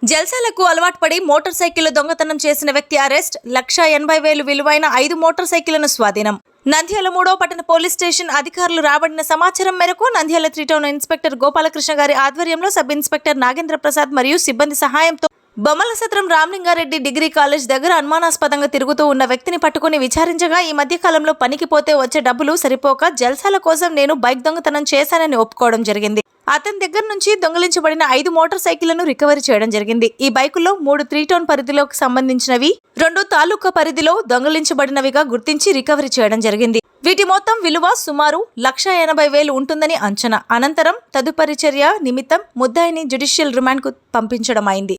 జల్సాలకు అలవాటు పడి motor cycle దొంగతనం చేసిన వ్యక్తి అరెస్ట్. 1,80,000 విలువైన 5 మోటార్ సైకిళ్లను స్వాధీనం. నంద్యాల 3వ పట్టణ పోలీస్ స్టేషన్ అధికారులు రాబడిన సమాచారం మేరకు నంద్యాల 3 టౌన్ ఇన్స్పెక్టర్ గోపాలకృష్ణ గారి ఆధ్వర్యంలో సబ్ ఇన్స్పెక్టర్ నాగేంద్ర ప్రసాద్ మరియు సిబ్బంది సహాయంతో బొమ్మల సత్రం రామలింగారెడ్డి డిగ్రీ కాలేజ్ దగ్గర అనుమానాస్పదంగా తిరుగుతూ ఉన్న వ్యక్తిని పట్టుకుని విచారించగా ఈ మధ్య కాలంలో పనికి పోతే వచ్చే డబ్బులు సరిపోక జల్సాల కోసం నేను బైక్ దొంగతనం చేశానని ఒప్పుకోవడం జరిగింది. అతని దగ్గర నుంచి దొంగిలించబడిన 5 మోటార్ సైకిళ్లను రికవరీ చేయడం జరిగింది. ఈ బైకుల్లో 3 3 టౌన్ పరిధిలోకి సంబంధించినవి, 2 తాలూకా పరిధిలో దొంగిలించబడినవిగా గుర్తించి రికవరీ చేయడం జరిగింది. వీటి మొత్తం విలువ సుమారు 1,80,000 ఉంటుందని అంచనా. అనంతరం తదుపరి చర్య నిమిత్తం ముద్దాయిని జ్యుడిషియల్ రిమాండ్కు పంపించడం అయింది.